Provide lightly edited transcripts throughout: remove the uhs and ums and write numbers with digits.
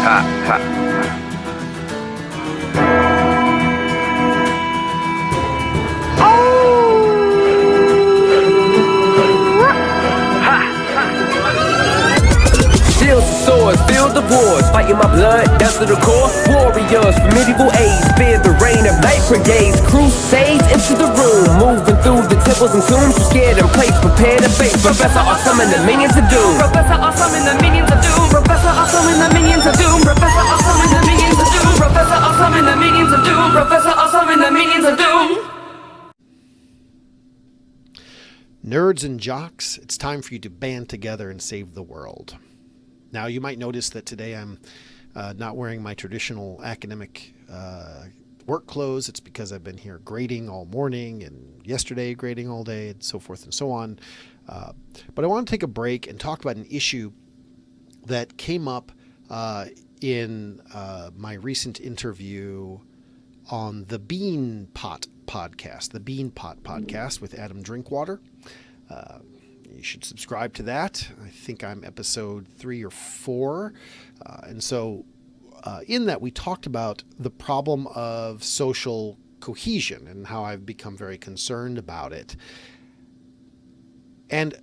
Shields and swords, feel the wars, fighting my blood down to the core. Warriors from medieval age, fear the reign of night brigades. Crusades into the room, moving through the temples and tombs. Scared and placed, prepare to face Professor Awesome and the minions of doom. Professor Awesome and the minions of doom. Professor Awesome and the minions of doom. Professor Awesome and the minions of doom. Professor Awesome and the minions of doom. Professor Awesome and the minions of doom. Nerds and jocks, it's time for you to band together and save the world. Now, you might notice that today I'm not wearing my traditional academic work clothes. It's because I've been here grading all morning and yesterday grading all day and so forth and so on. But I want to take a break and talk about an issue that came up in my recent interview on the Bean Pot podcast, the Bean Pot podcast with Adam Drinkwater. You should subscribe to that. I think I'm episode 3 or 4. And so in that, we talked about the problem of social cohesion and how I've become very concerned about it. And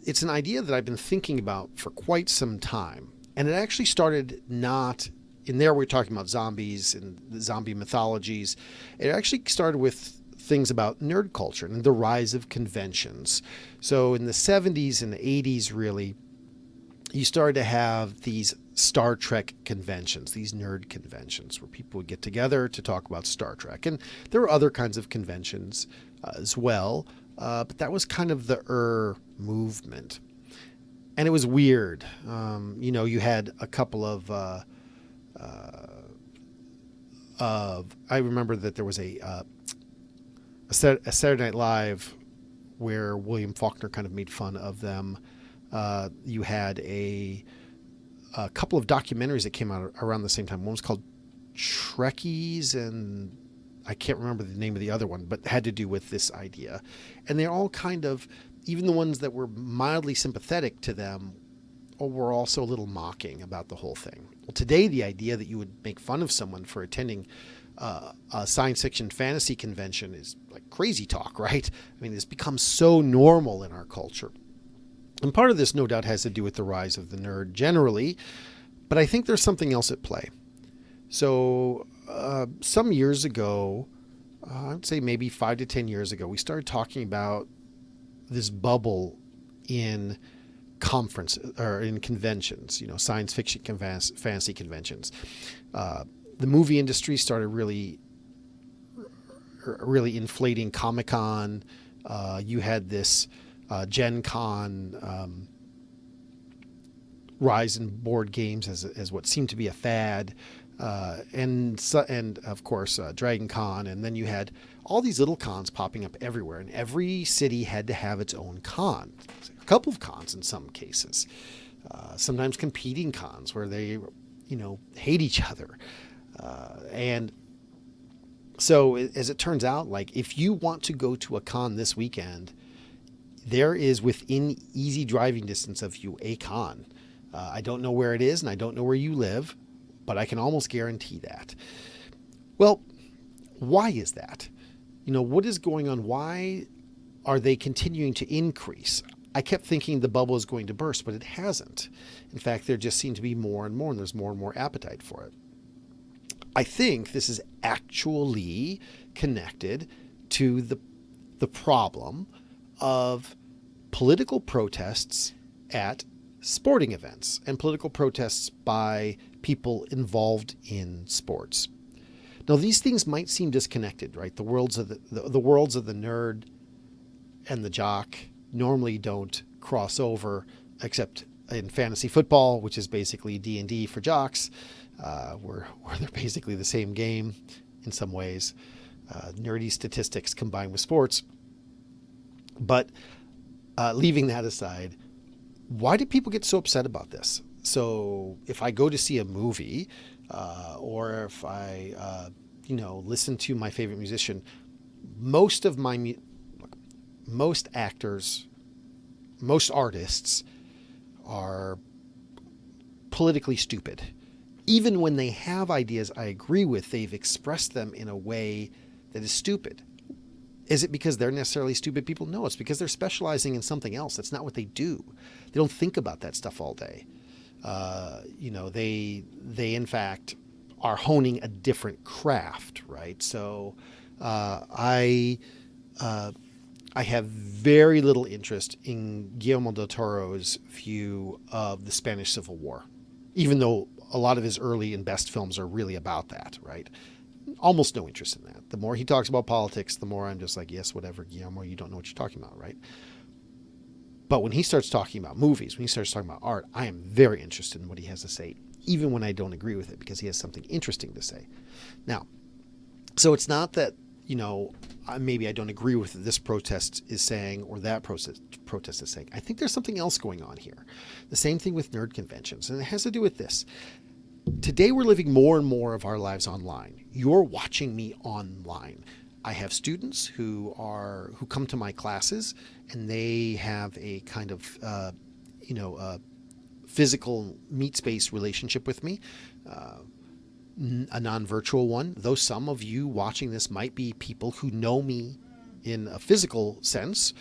it's an idea that I've been thinking about for quite some time. And it actually started not in there. We're talking about zombies and the zombie mythologies. It actually started with things about nerd culture and the rise of conventions. So in the 70s and 80s, really, you started to have these Star Trek conventions, these nerd conventions, where people would get together to talk about Star Trek. And there were other kinds of conventions as well, but that was kind of the movement. And it was weird. You had a couple of I remember that there was a Saturday Night Live where William Faulkner kind of made fun of them. You had a couple of documentaries that came out around the same time. One was called Trekkies, and I can't remember the name of the other one, but had to do with this idea. And they're all kind of, even the ones that were mildly sympathetic to them, were also a little mocking about the whole thing. Well, today, the idea that you would make fun of someone for attending a science fiction fantasy convention is like crazy talk, right? I mean, it's become so normal in our culture. And part of this, no doubt, has to do with the rise of the nerd generally, but I think there's something else at play. So some years ago, I'd say maybe 5 to 10 years ago, we started talking about this bubble in conferences or in conventions, science fiction fantasy conventions. The movie industry started really inflating Comic-Con. You had this Gen Con rise in board games as what seemed to be a fad, and of course Dragon Con, and then you had all these little cons popping up everywhere, and every city had to have its own con. A couple of cons in some cases, sometimes competing cons where they hate each other. And so as it turns out, like if you want to go to a con this weekend, there is within easy driving distance of you a con. I don't know where it is and I don't know where you live, but I can almost guarantee that. Well, why is that? What is going on? Why are they continuing to increase? I kept thinking the bubble is going to burst, but it hasn't. In fact, there just seem to be more and more, and there's more and more appetite for it. I think this is actually connected to the problem of political protests at sporting events and political protests by people involved in sports. Now, these things might seem disconnected, right? The worlds of the worlds of the nerd and the jock normally don't cross over, except in fantasy football, which is basically D&D for jocks, where they're basically the same game in some ways. Nerdy statistics combined with sports. But leaving that aside, why do people get so upset about this? So if I go to see a movie, or if I, listen to my favorite musician, most artists are politically stupid. Even when they have ideas I agree with, they've expressed them in a way that is stupid. Is it because they're necessarily stupid people? No, it's because they're specializing in something else. That's not what they do. They don't think about that stuff all day. They in fact are honing a different craft, right? So I have very little interest in Guillermo del Toro's view of the Spanish Civil War, even though a lot of his early and best films are really about that, right? Almost no interest in that. The more he talks about politics, the more I'm just like, yes, whatever, Guillermo, you don't know what you're talking about, right? But when he starts talking about movies, when he starts talking about art, I am very interested in what he has to say, even when I don't agree with it, because he has something interesting to say. Now, so it's not that, maybe I don't agree with what this protest is saying or that protest is saying. I think there's something else going on here. The same thing with nerd conventions, and it has to do with this. Today we're living more and more of our lives online. You're watching me online. I have students who come to my classes, and they have a kind of physical meet space relationship with me, a non-virtual one. Though some of you watching this might be people who know me in a physical sense.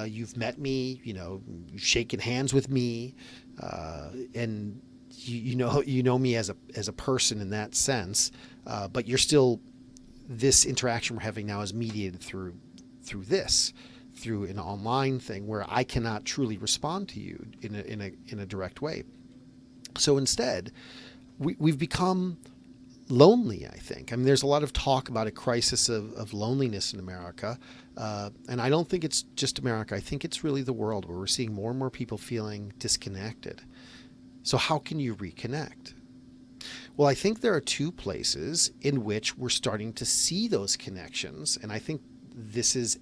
You've met me, you've shaken hands with me, and you know me as a person in that sense, but you're still, this interaction we're having now is mediated through an online thing where I cannot truly respond to you in a direct way. So instead, we've become lonely, I think. I mean, there's a lot of talk about a crisis of loneliness in America, and I don't think it's just America. I think it's really the world, where we're seeing more and more people feeling disconnected. So how can you reconnect? Well, I think there are two places in which we're starting to see those connections, and I think this is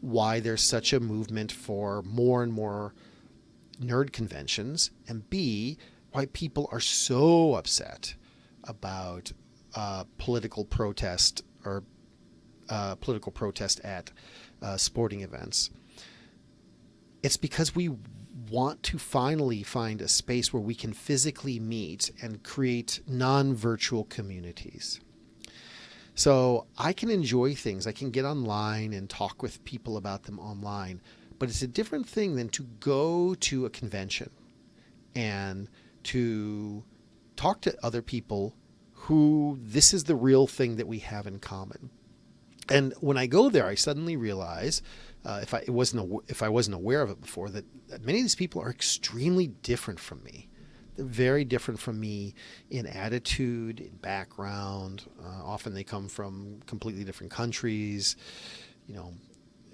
why there's such a movement for more and more nerd conventions, and B, why people are so upset about political protest at sporting events. It's because we want to finally find a space where we can physically meet and create non-virtual communities. So I can enjoy things. I can get online and talk with people about them online, but it's a different thing than to go to a convention and to talk to other people who this is the real thing that we have in common. And when I go there, I suddenly realize, if I wasn't aware of it before, that many of these people are extremely different from me. They're very different from me in attitude, in background. Often they come from completely different countries,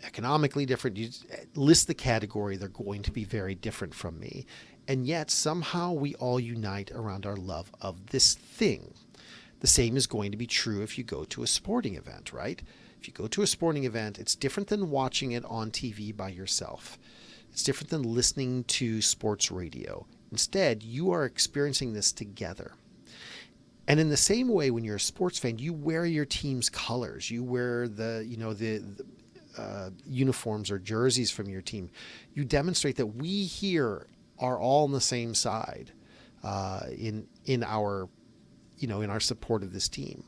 economically different. You list the category, they're going to be very different from me. And yet somehow we all unite around our love of this thing. The same is going to be true if you go to a sporting event, right? If you go to a sporting event, it's different than watching it on TV by yourself. It's different than listening to sports radio. Instead, you are experiencing this together. And in the same way, when you're a sports fan, you wear your team's colors. You wear the uniforms or jerseys from your team. You demonstrate that we here are all on the same side in our support of this team.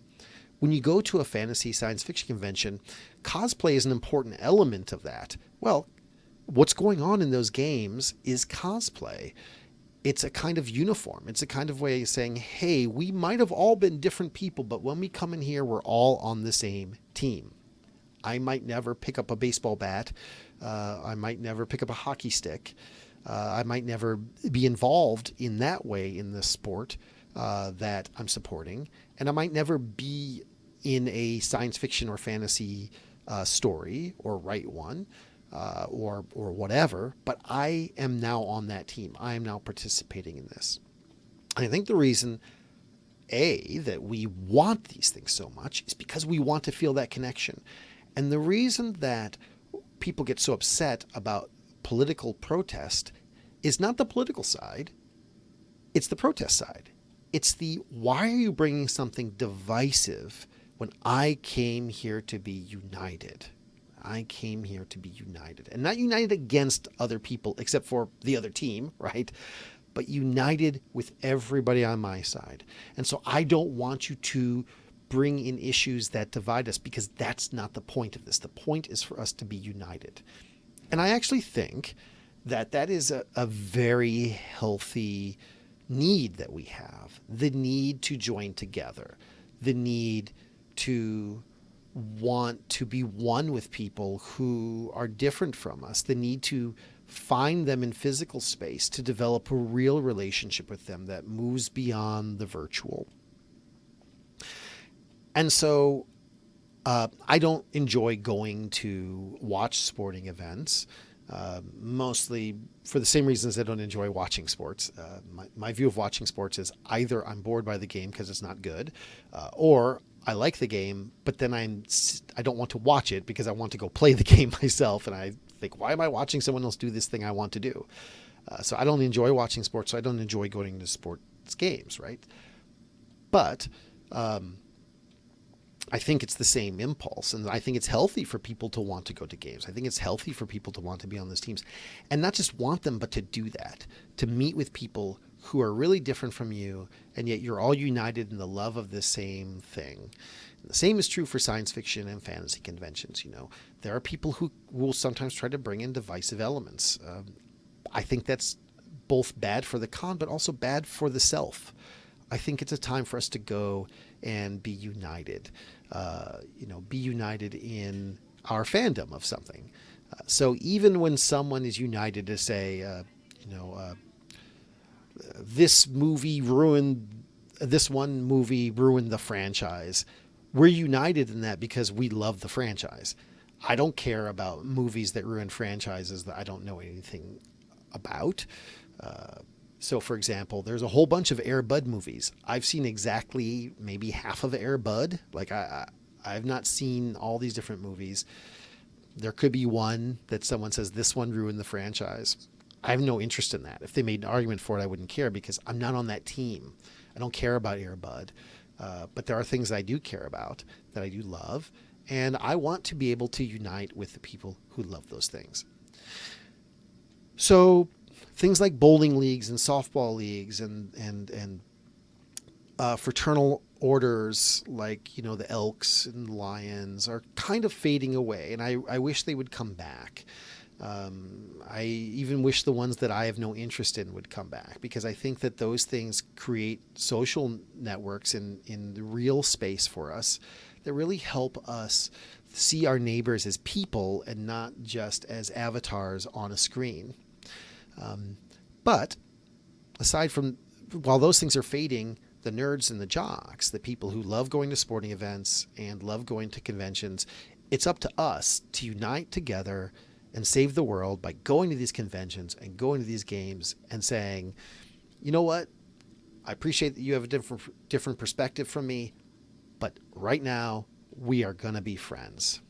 When you go to a fantasy science fiction convention, cosplay is an important element of that. Well, what's going on in those games is cosplay. It's a kind of uniform. It's a kind of way of saying, hey, we might have all been different people, but when we come in here, we're all on the same team. I might never pick up a baseball bat. I might never pick up a hockey stick. I might never be involved in that way in the sport that I'm supporting. And I might never be in a science fiction or fantasy story or write one or whatever, but I am now on that team. I am now participating in this. And I think the reason, that we want these things so much is because we want to feel that connection. And the reason that people get so upset about political protest is not the political side, it's the protest side. It's the, why are you bringing something divisive when I came here to be united? I came here to be united. And not united against other people except for the other team, right? but united with everybody on my side. And so I don't want you to bring in issues that divide us, because that's not the point of this. The point is for us to be united. And I actually think that that is a very healthy need that we have. The need to join together, the need to want to be one with people who are different from us, the need to find them in physical space, to develop a real relationship with them that moves beyond the virtual. And so I don't enjoy going to watch sporting events, mostly for the same reasons I don't enjoy watching sports. My view of watching sports is either I'm bored by the game because it's not good, or I like the game, but then I don't want to watch it because I want to go play the game myself. And I think, why am I watching someone else do this thing I want to do? So I don't enjoy watching sports. So I don't enjoy going to sports games, right? But I think it's the same impulse, and I think it's healthy for people to want to go to games. I think it's healthy for people to want to be on those teams, and not just want them, but to do that, to meet with people who are really different from you, and yet you're all united in the love of the same thing. And the same is true for science fiction and fantasy conventions. You know, there are people who will sometimes try to bring in divisive elements. I think that's both bad for the con, but also bad for the self. I think it's a time for us to go and be united, be united in our fandom of something. So even when someone is united to say, this one movie ruined the franchise, we're united in that because we love the franchise. I don't care about movies that ruin franchises that I don't know anything about. So, for example, there's a whole bunch of Air Bud movies. I've seen exactly maybe half of Air Bud. Like, I've not seen all these different movies. There could be one that someone says, this one ruined the franchise. I have no interest in that. If they made an argument for it, I wouldn't care because I'm not on that team. I don't care about Air Bud. But there are things I do care about, that I do love. And I want to be able to unite with the people who love those things. So things like bowling leagues and softball leagues and fraternal orders like, the Elks and Lions are kind of fading away. And I wish they would come back. I even wish the ones that I have no interest in would come back, because I think that those things create social networks in the real space for us that really help us see our neighbors as people and not just as avatars on a screen. But aside from, while those things are fading, the nerds and the jocks, the people who love going to sporting events and love going to conventions, it's up to us to unite together and save the world by going to these conventions and going to these games and saying, you know what? I appreciate that you have a different perspective from me, but right now we are going to be friends.